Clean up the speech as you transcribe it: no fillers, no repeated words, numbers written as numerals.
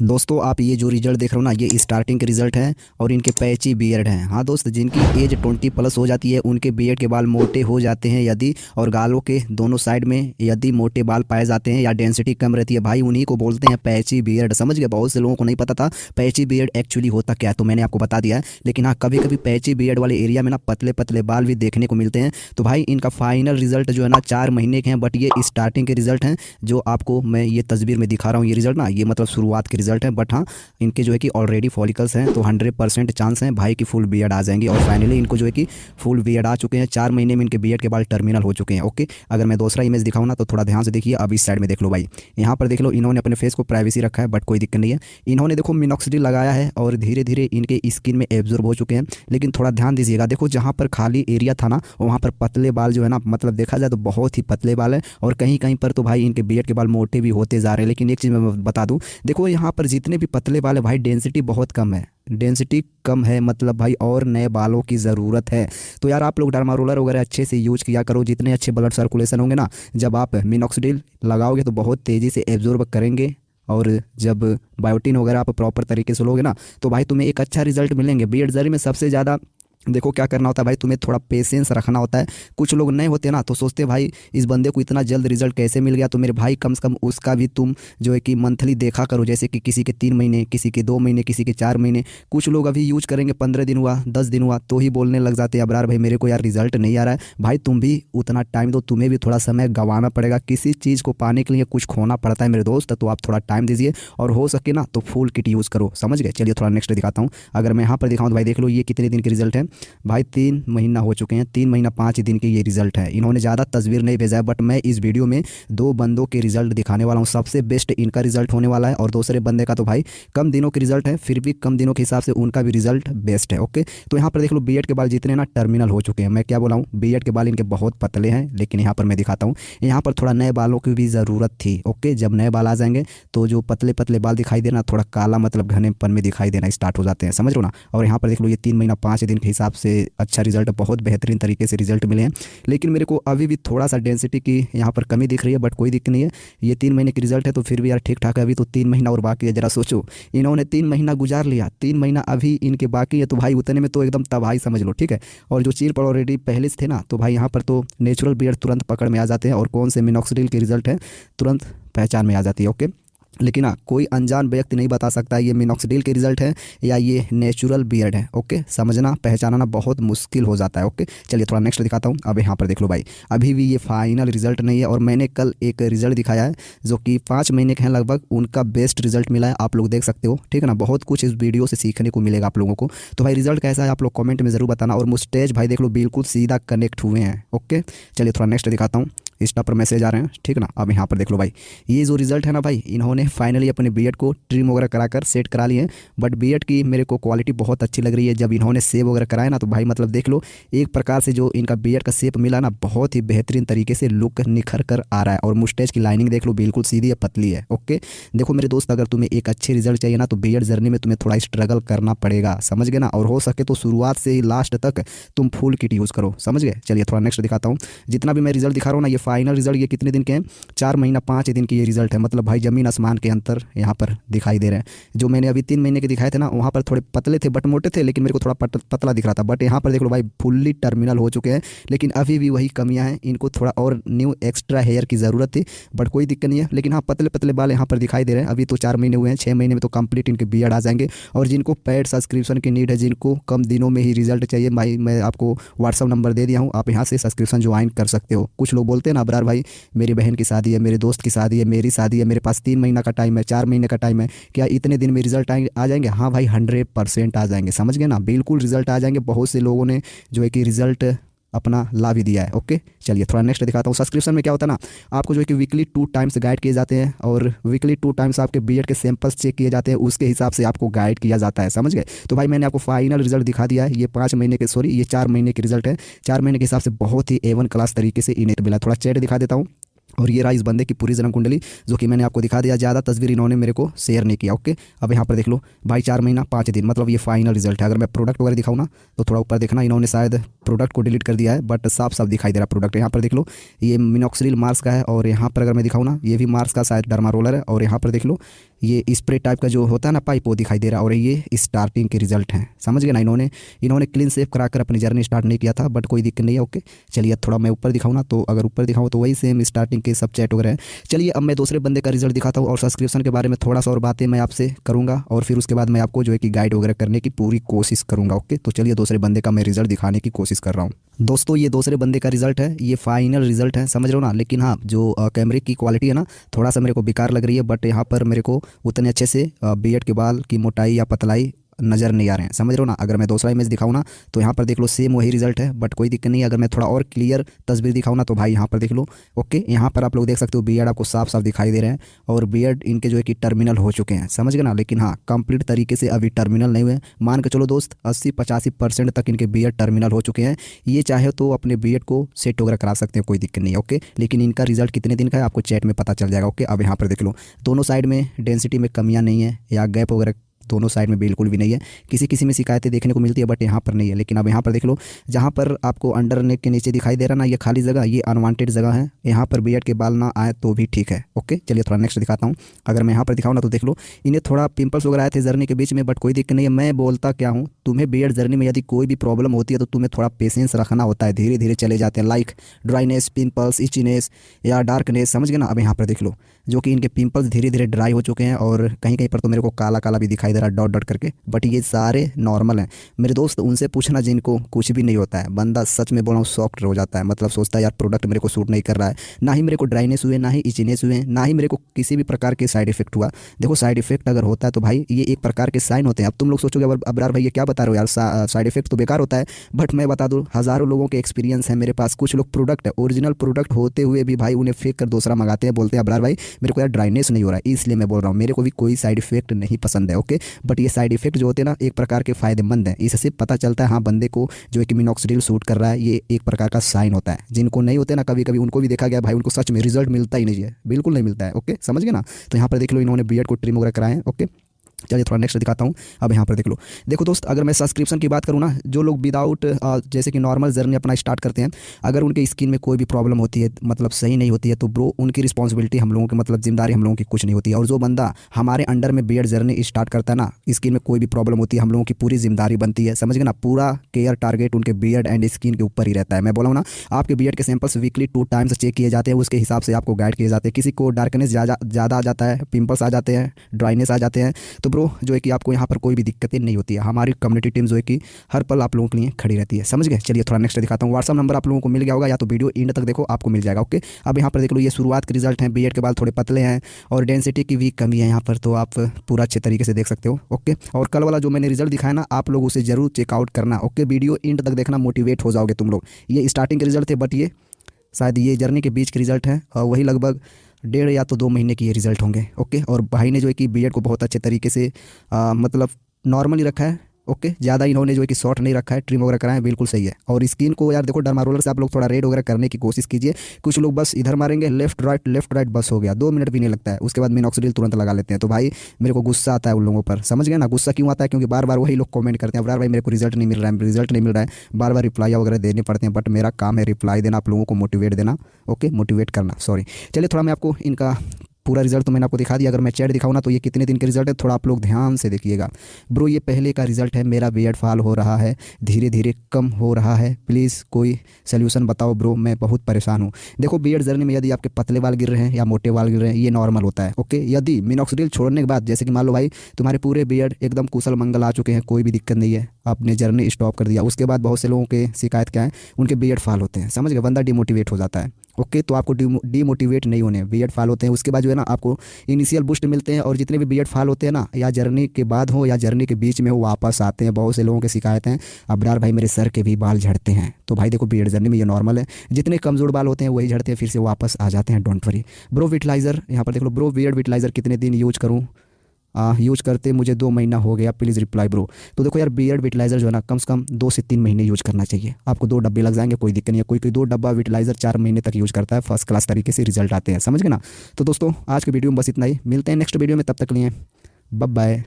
दोस्तों आप ये जो रिजल्ट देख रहे हो ना, ये स्टार्टिंग के रिजल्ट हैं और इनके पैची बियर्ड हैं। हाँ दोस्त, जिनकी एज 20+ हो जाती है उनके बियर्ड के बाल मोटे हो जाते हैं यदि, और गालों के दोनों साइड में यदि मोटे बाल पाए जाते हैं या डेंसिटी कम रहती है, भाई उन्हीं को बोलते हैं पैची बियर्ड। समझ गए? बहुत से लोगों को नहीं पता था पैची बियर्ड एक्चुअली होता क्या है, तो मैंने आपको बता दिया है। लेकिन हाँ, कभी कभी पैची बियर्ड वाले एरिया में ना पतले पतले बाल भी देखने को मिलते हैं। तो भाई इनका फाइनल रिजल्ट जो है ना 4 महीने के हैं, बट ये स्टार्टिंग के रिजल्ट हैं जो आपको मैं ये तस्वीर में दिखा रहा हूँ। ये रिजल्ट ना, ये मतलब शुरुआत के रिजल्ट हैं, बट हाँ इनके जो है कि ऑलरेडी फॉलिकल्स हैं, तो 100% चांस हैं भाई की फुल बियर्ड आ जाएंगी। और फाइनली इनको जो है कि फुल बियर्ड आ चुके हैं। 4 महीने में इनके बियर्ड के बाल टर्मिनल हो चुके हैं। ओके, अगर मैं दूसरा इमेज दिखाऊँ ना तो थोड़ा ध्यान से देखिए। अब इस साइड में देख लो भाई, यहाँ पर देख लो, इन्होंने अपने फेस को प्राइवेसी रखा है, बट कोई दिक्कत नहीं है। इन्होंने देखो मिनॉक्सिडिल लगाया है और धीरे धीरे इनके स्किन में एब्जॉर्ब हो चुके हैं। लेकिन थोड़ा ध्यान दीजिएगा, देखो जहाँ पर खाली एरिया था ना वहाँ पर पतले बाल जो है ना, मतलब देखा जाए तो बहुत ही पतले बाल है, और कहीं कहीं पर तो भाई इनके बियर्ड के बाल मोटे भी होते जा रहे हैं। लेकिन एक चीज़ मैं बता दूँ, देखो यहाँ पर जितने भी पतले बाल है भाई डेंसिटी बहुत कम है। डेंसिटी कम है मतलब भाई और नए बालों की ज़रूरत है। तो यार आप लोग डर्मा रोलर वगैरह अच्छे से यूज किया करो। जितने अच्छे ब्लड सर्कुलेशन होंगे ना, जब आप मिनॉक्सिडिल लगाओगे तो बहुत तेज़ी से एब्जॉर्ब करेंगे, और जब बायोटिन वगैरह आप प्रॉपर तरीके से लोगे ना तो भाई तुम्हें एक अच्छा रिजल्ट मिलेंगे। बियर्ड जर्नी में सबसे ज़्यादा देखो क्या करना होता है भाई, तुम्हें थोड़ा पेशेंस रखना होता है। कुछ लोग नए होते हैं ना तो सोचते हैं भाई इस बंदे को इतना जल्द रिजल्ट कैसे मिल गया, तो मेरे भाई कम से कम उसका भी तुम जो है कि मंथली देखा करो। जैसे कि किसी के 3 महीने, किसी के 2 महीने, किसी के 4 महीने। कुछ लोग अभी यूज करेंगे 15 दिन हुआ, 10 दिन हुआ तो ही बोलने लग जाते हैं अबरार भाई मेरे को यार रिजल्ट नहीं आ रहा है। भाई तुम भी उतना टाइम दो, तुम्हें भी थोड़ा समय गंवाना पड़ेगा। किसी चीज़ को पाने के लिए कुछ खोना पड़ता है मेरे दोस्त, तो आप थोड़ा टाइम दीजिए और हो सके ना तो फुल किट यूज़ करो। समझ गए? चलिए थोड़ा नेक्स्ट दिखाता हूँ। अगर मैं यहाँ पर दिखाऊँ तो भाई देख लो ये कितने दिन के रिजल्ट है भाई, 3 महीना हो चुके हैं। 3 महीना 5 दिन के ये रिजल्ट है। इन्होंने ज़्यादा तस्वीर नहीं भेजा है, बट मैं इस वीडियो में 2 बंदों के रिजल्ट दिखाने वाला हूँ। सबसे बेस्ट इनका रिजल्ट होने वाला है, और दूसरे बंदे का तो भाई कम दिनों के रिजल्ट है, फिर भी कम दिनों के हिसाब से उनका भी रिजल्ट बेस्ट है। ओके, तो यहाँ पर देख लो बियर्ड के बाल जितने ना टर्मिनल हो चुके हैं। मैं क्या बोला हूँ, बियर्ड के बाल इनके बहुत पतले हैं। लेकिन यहाँ पर मैं दिखाता हूँ, यहाँ पर थोड़ा नए बालों की भी ज़रूरत थी। ओके, जब नए बाल आ जाएंगे तो जो पतले पतले बाल दिखाई देना थोड़ा काला मतलब घनेपन में दिखाई देना स्टार्ट हो जाते हैं। समझ लो ना? और यहाँ पर देख लो ये 3 महीना 5 दिन के हिसाब से अच्छा रिजल्ट, बहुत बेहतरीन तरीके से रिजल्ट मिले हैं। लेकिन मेरे को अभी भी थोड़ा सा डेंसिटी की यहाँ पर कमी दिख रही है, बट कोई दिक्कत नहीं है। ये 3 महीने की रिजल्ट है तो फिर भी यार ठीक ठाक है। अभी तो 3 महीना और बाकी है। जरा सोचो, इन्होंने 3 महीना गुजार लिया, 3 महीना अभी इनके बाकी है, तो भाई उतने में तो एकदम तबाही समझ लो। ठीक है, और जो चीर पर ऑलरेडी पहले से थे ना, तो भाई यहाँ पर तो नेचुरल बियर्ड तुरंत पकड़ में आ जाते हैं, और कौन से मिनॉक्सिडिल के रिजल्ट है तुरंत पहचान में आ जाती है। ओके, लेकिन हाँ कोई अनजान व्यक्ति नहीं बता सकता ये मिनॉक्सिडिल के रिजल्ट है या ये नेचुरल बियर्ड है। ओके, समझना पहचानना बहुत मुश्किल हो जाता है। ओके, चलिए थोड़ा नेक्स्ट दिखाता हूँ। अब यहाँ पर देख लो भाई, अभी भी ये फाइनल रिजल्ट नहीं है, और मैंने कल एक रिजल्ट दिखाया है जो कि 5 महीने के हैं लगभग, उनका बेस्ट रिजल्ट मिला है। आप लोग देख सकते हो। ठीक है ना? बहुत कुछ इस वीडियो से सीखने को मिलेगा आप लोगों को। तो भाई रिजल्ट कैसा है आप लोग कॉमेंट में ज़रूर बताना। और मुस्टेज भाई देख लो बिल्कुल सीधा कनेक्ट हुए हैं। ओके, चलिए थोड़ा नेक्स्ट दिखाता हूँ। इंस्टा पर मैसेज आ रहे हैं। ठीक ना? अब यहाँ पर देख लो भाई, ये जो रिजल्ट है ना भाई, इन्होंने फाइनली अपने बियर्ड को ट्रिम वगैरह कराकर सेट करा लिए हैं। बट बियर्ड की मेरे को क्वालिटी बहुत अच्छी लग रही है। जब इन्होंने सेव वगैरह कराया ना तो भाई मतलब देख लो एक प्रकार से जो इनका बियर्ड का शेप मिला ना, बहुत ही बेहतरीन तरीके से लुक निखर कर आ रहा है। और मुस्टेच की लाइनिंग देख लो बिल्कुल सीधी है, पतली है। ओके, देखो मेरे दोस्त, अगर तुम्हें एक अच्छे रिजल्ट चाहिए ना तो बियर्ड जर्नी में तुम्हें थोड़ा स्ट्रगल करना पड़ेगा। समझ गए ना? और हो सके तो शुरुआत से ही लास्ट तक तुम फुल किट यूज़ करो। समझ गए? चलिए थोड़ा नेक्स्ट दिखाता हूँ। जितना भी मैं रिजल्ट दिखा रहा हूँ ना, ये फाइनल रिजल्ट ये कितने दिन के हैं? 4 महीना 5 दिन की ये रिजल्ट है। मतलब भाई ज़मीन आसमान के अंतर यहाँ पर दिखाई दे रहे हैं। जो मैंने अभी 3 महीने के दिखाए थे ना, वहाँ पर थोड़े पतले थे बट मोटे थे, लेकिन मेरे को थोड़ा पतला दिख रहा था। बट यहाँ पर देख लो भाई फुल्ली टर्मिनल हो चुके हैं, लेकिन अभी भी वही कमियाँ हैं। इनको थोड़ा और न्यू एक्स्ट्रा हेयर की ज़रूरत थी, बट कोई दिक्कत नहीं है। लेकिन हाँ पतले पतले बाल यहाँ पर दिखाई दे रहे हैं। अभी तो 4 महीने हुए हैं, 6 महीने में तो कंप्लीट इनके बियर्ड आ जाएंगे। और जिनको पेड सब्सक्रिप्शन की नीड है, जिनको कम दिनों में ही रिजल्ट चाहिए, भाई मैं आपको व्हाट्सअप नंबर दे दिया हूँ, आप यहाँ से सब्सक्रिप्शन ज्वाइन कर सकते हो। कुछ लोग बोलते हैं ना अबरार भाई मेरी बहन की शादी है, मेरे दोस्त की शादी है, मेरी शादी है, मेरे पास 3 महीना का टाइम है, 4 महीने का टाइम है, क्या इतने दिन में रिजल्ट आ जाएंगे? हाँ भाई 100% आ जाएंगे। समझ गए ना? बिल्कुल रिजल्ट आ जाएंगे। बहुत से लोगों ने जो है कि रिजल्ट अपना ला भी दिया है। ओके, चलिए थोड़ा नेक्स्ट दिखाता हूँ। सब्सक्रिप्शन में क्या होता है ना, आपको जो है कि वीकली 2 टाइम्स गाइड किए जाते हैं, और वीकली 2 टाइम्स आपके बियर्ड के सैंपल्स चेक किए जाते हैं, उसके हिसाब से आपको गाइड किया जाता है। समझ गए? तो भाई मैंने आपको फाइनल रिजल्ट दिखा दिया है। ये 5 महीने के ये 4 महीने के रिजल्ट है। 4 महीने के हिसाब से बहुत ही A1 क्लास तरीके से इन्हें मिला। थोड़ा चैट दिखा देता हूँ। और ये रहा इस बंदे की पूरी जन्म कुंडली, जो कि मैंने आपको दिखा दिया। ज़्यादा तस्वीर इन्होंने मेरे को शेयर नहीं किया। ओके, अब यहाँ पर देख लो भाई 4 महीना 5 दिन, मतलब ये फाइनल रिजल्ट है। अगर मैं प्रोडक्ट वगैरह दिखाऊँ ना तो थोड़ा ऊपर देखना, इन्होंने शायद प्रोडक्ट को डिलीट कर दिया है, बट साफ साफ दिखाई दे रहा प्रोडक्ट। यहाँ पर देख लो ये मिनॉक्सिडिल मार्स का है, और यहाँ पर अगर मैं दिखाऊँ ना, ये भी मार्स का शायद डर्मा रोलर है। और यहाँ पर देख लो ये स्प्रे टाइप का जो होता है ना पाइप, वो दिखाई दे रहा है। और ये स्टार्टिंग के रिजल्ट हैं, समझ गए ना। इन्होंने क्लीन शेव कराकर अपनी जर्नी स्टार्ट नहीं किया था, बट कोई दिक्कत नहीं है। ओके चलिए थोड़ा मैं ऊपर दिखाऊँ ना, तो अगर ऊपर दिखाऊँ तो वही सेम स्टार्टिंग के सब चैट वगैरह है। चलिए अब मैं दूसरे बंदे का रिजल्ट दिखाता हूँ और सब्सक्रिप्शन के बारे में थोड़ा सा और बातें मैं आपसे करूँगा, और फिर उसके बाद मैं आपको जो है कि गाइड वगैरह करने की पूरी कोशिश करूँगा। ओके तो चलिए दूसरे बंदे का मैं रिजल्ट दिखाने की कोशिश कर रहा हूँ। दोस्तों ये दूसरे बंदे का रिजल्ट है, ये फाइनल रिजल्ट है, समझ रहे हो ना। लेकिन हाँ जो कैमरे की क्वालिटी है ना, थोड़ा सा मेरे को बेकार लग रही है, बट यहाँ पर मेरे को उतने अच्छे से बियर्ड के बाल की मोटाई या पतलाई नज़र नहीं आ रहे हैं, समझ रहे हो ना। अगर मैं दूसरा इमेज दिखाऊँ ना तो यहाँ पर देख लो सेम वही रिजल्ट है, बट कोई दिक्कत नहीं। अगर मैं थोड़ा और क्लियर तस्वीर दिखाऊँ ना तो भाई यहाँ पर देख लो। ओके यहाँ पर आप लोग देख सकते हो बियर्ड आपको साफ साफ दिखाई दे रहे हैं, और बियर्ड इनके जो है कि टर्मिनल हो चुके हैं, समझ गए ना। लेकिन हाँ कंप्लीट तरीके से अभी टर्मिनल नहीं हुए। मान के चलो दोस्त 80-85% तक इनके बियर्ड टर्मिनल हो चुके हैं। ये चाहे तो अपने बियर्ड को सेट वगैरह करा सकते हैं, कोई दिक्कत नहीं है। ओके लेकिन इनका रिजल्ट कितने दिन का है आपको चैट में पता चल जाएगा। ओके अब यहाँ पर देख लो दोनों साइड में डेंसिटी में कमियाँ नहीं है, या गैप वगैरह दोनों साइड में बिल्कुल भी नहीं है। किसी किसी में शिकायतें देखने को मिलती है, बट यहाँ पर नहीं है। लेकिन अब यहाँ पर देख लो, जहाँ पर आपको अंडर नेक के नीचे दिखाई दे रहा ना ये खाली जगह, ये अनवांटेड जगह है। यहाँ पर बियर्ड के बाल ना आए तो भी ठीक है। ओके चलिए थोड़ा नेक्स्ट दिखाता हूँ। अगर मैं यहाँ पर दिखाऊँ ना तो देख लो इन्हें थोड़ा पिंपल्स वगैरह आए थे जर्नी के बीच में, बट कोई दिक्कत नहीं है। मैं बोलता क्या हूँ, तुम्हें बियर्ड जर्नी में यदि कोई भी प्रॉब्लम होती है तो तुम्हें थोड़ा पेशेंस रखना होता है, धीरे धीरे चले जाते हैं। लाइक ड्राइनेस, पिंपल्स, इचीनेस या डार्कनेस, समझ गए ना। अब यहाँ पर देख लो जो कि इनके पिंपल्स धीरे धीरे ड्राई हो चुके हैं, और कहीं कहीं पर तो मेरे को काला काला भी दिखाई दे रहा है डॉट डॉट करके, बट ये सारे नॉर्मल हैं मेरे दोस्त। उनसे पूछना जिनको कुछ भी नहीं होता है, बंदा सच में बोल रहा हूँ सॉफ्ट हो जाता है। मतलब सोचता है यार प्रोडक्ट मेरे को सूट नहीं कर रहा है, ना ही मेरे को ड्राइनेस हुए, ना ही इचनेस हुए, ना ही मेरे को किसी भी प्रकार के साइड इफेक्ट हुआ। देखो साइड इफेक्ट अगर होता है तो भाई ये एक प्रकार के साइन होते हैं। अब तुम लोग सोचोगे अबरार भाई ये क्या बता रहे हो यार, साइड इफेक्ट तो बेकार होता है। बट मैं बता दूँ हज़ारों लोगों के एक्सपीरियंस है मेरे पास। कुछ लोग प्रोडक्ट है ओरिजिनल प्रोडक्ट होते हुए भी भाई उन्हें फेंक कर दूसरा मंगाते हैं, बोलते हैं अबरार भाई मेरे को यार ड्राइनेस नहीं हो रहा है। इसलिए मैं बोल रहा हूँ मेरे को भी कोई साइड इफेक्ट नहीं पसंद है। ओके बट ये साइड इफेक्ट जो होते हैं ना एक प्रकार के फ़ायदेमंद हैं। इससे पता चलता है हाँ बंदे को जो है कि मिनॉक्सिडिल सूट कर रहा है, ये एक प्रकार का साइन होता है। जिनको नहीं होते ना कभी कभी उनको भी देखा गया भाई उनको सच में रिजल्ट मिलता ही नहीं है, बिल्कुल नहीं मिलता है। ओके समझ गए ना। तो यहाँ पर देख लो इन्होंने बियर्ड को ट्रिम वगैरह कराए हैं। ओके चलिए थोड़ा नेक्स्ट दिखाता हूँ। अब यहाँ पर देख लो, देखो दोस्त अगर मैं सब्सक्रिप्शन की बात करूँ ना, जो लोग विदाउट जैसे कि नॉर्मल जर्नी अपना स्टार्ट करते हैं, अगर उनके स्किन में कोई भी प्रॉब्लम होती है, मतलब सही नहीं होती है, तो ब्रो उनकी रिस्पॉन्सिबिलिटी हम लोगों की, मतलब जिम्मेदारी हम लोगों की कुछ नहीं होती है। और जो बंदा हमारे अंडर में बियर्ड जर्नी स्टार्ट करता है ना, स्किन में कोई भी प्रॉब्लम होती है, हम लोगों की पूरी जिम्मेदारी बनती है, समझ गए ना। पूरा केयर टारगेट उनके बियर्ड एंड स्किन के ऊपर ही रहता है। मैं बोला हूँ ना आपके बियर्ड के सैंपल्स वीकली 2 टाइम्स चेक किए जाते हैं, उसके हिसाब से आपको गाइड किए जाते हैं। किसी को डार्कनेस ज़्यादा आ जाता है, पिंपल्स आ जाते हैं, ड्राइनेस आ जाते हैं, तो ब्रो जो है कि आपको यहाँ पर कोई भी दिक्कतें नहीं होती है। हमारी कम्युनिटी टीम जो है कि हर पल आप लोगों के लिए खड़ी रहती है, समझ गए। चलिए थोड़ा नेक्स्ट दिखाता हूँ। व्हाट्सअप नंबर आप लोगों को मिल गया होगा, या तो वीडियो एंड तक देखो आपको मिल जाएगा। ओके अब यहाँ पर देख लो ये शुरुआत के रिजल्ट हैं। बियर्ड के बाल थोड़े पतले हैं और डेंसिटी की भी कमी है यहाँ पर, तो आप पूरा अच्छे तरीके से देख सकते हो। ओके और कल वाला जो मैंने रिजल्ट दिखाया ना, आप लोग उसे जरूर चेकआउट करना। ओके वीडियो एंड तक देखना, मोटिवेट हो जाओगे तुम लोग। ये स्टार्टिंग के रिजल्ट थे, बट ये शायद ये जर्नी के बीच के रिजल्ट हैं, और वही लगभग 1.5 या तो 2 महीने की ये रिजल्ट होंगे। ओके और भाई ने जो है कि बियर्ड को बहुत अच्छे तरीके से मतलब नॉर्मली रखा है। ओके ज़्यादा इन्होंने जो है कि शॉर्ट नहीं रखा है, ट्रिम वगैरह कराए हैं, बिल्कुल सही है। और स्किन को यार देखो डर्मा रोलर से आप लोग थोड़ा रेड वगैरह करने की कोशिश कीजिए। कुछ लोग बस इधर मारेंगे लेफ्ट राइट बस हो गया, 2 मिनट भी नहीं लगता है, उसके बाद मिनॉक्सिडिल तुरंत लगा लेते हैं। तो भाई मेरे को गुस्सा आता है उन लोगों पर, समझ गए ना। गुस्सा क्यों आता है, क्योंकि बार बार वही लोग कमेंट करते हैं, भाई मेरे को रिजल्ट नहीं मिल रहा है, बार बार रिप्लाई वगैरह देने पड़ते हैं। बट मेरा काम है रिप्लाई देना, आप लोगों को मोटिवेट देना। ओके मोटिवेट करना, सॉरी। चलिए थोड़ा मैं आपको इनका पूरा रिजल्ट तो मैंने आपको दिखा दिया। अगर मैं चैट दिखाऊँ ना तो ये कितने दिन के रिजल्ट है, थोड़ा आप लोग ध्यान से देखिएगा। ब्रो ये पहले का रिजल्ट है, मेरा बियर्ड फॉल हो रहा है, धीरे धीरे कम हो रहा है, प्लीज़ कोई सोल्यूशन बताओ ब्रो, मैं बहुत परेशान हूँ। देखो बियर्ड जर्नी में यदि आपके पतले बाल गिर रहे हैं या मोटे बाल गिर रहे हैं, ये नॉर्मल होता है। ओके यदि मिनॉक्सिडिल छोड़ने के बाद, जैसे कि मान लो भाई तुम्हारे पूरे बियर्ड एकदम कुशल मंगल आ चुके हैं, कोई भी दिक्कत नहीं है, आपने जर्नी स्टॉप कर दिया, उसके बाद बहुत से लोगों के शिकायत क्या है, उनके बियर्ड फॉल होते हैं, समझ गए, बंदा डिमोटिवेट हो जाता है। ओके तो आपको डीमोटिवेट नहीं होने, बियर्ड फॉल होते हैं उसके बाद जो है ना आपको इनिशियल बूस्ट मिलते हैं, और जितने भी बियर्ड फॉल होते हैं ना, या जर्नी के बाद हो या जर्नी के बीच में हो, वापस आते हैं। बहुत से लोगों की शिकायत हैं अबरार भाई मेरे सर के भी बाल झड़ते हैं, तो भाई देखो बियर्ड जर्नी में ये नॉर्मल है, जितने कमजोर बाल होते हैं वही झड़ते हैं, फिर से वापस आ जाते हैं, डोंट वरी। ब्रो विटलाइजर यहाँ पर देख लो, ब्रो बियर्ड विटलाइजर कितने दिन यूज करूँ, यूज़ करते मुझे 2 महीना हो गया, प्लीज़ रिप्लाई ब्रो। तो देखो यार बियर्ड विटलाइजर जो है ना कम से कम 2 से 3 महीने यूज़ करना चाहिए। आपको 2 डब्बे लग जाएंगे, कोई दिक्कत नहीं है। कोई 2 डब्बा विटलाइजर 4 महीने तक यूज़ करता है, फर्स्ट क्लास तरीके से रिजल्ट आते हैं, समझ गए ना। तो दोस्तों आज के वीडियो में बस इतना ही, मिलते हैं नेक्स्ट वीडियो में, तब तक लिए बाय बाय।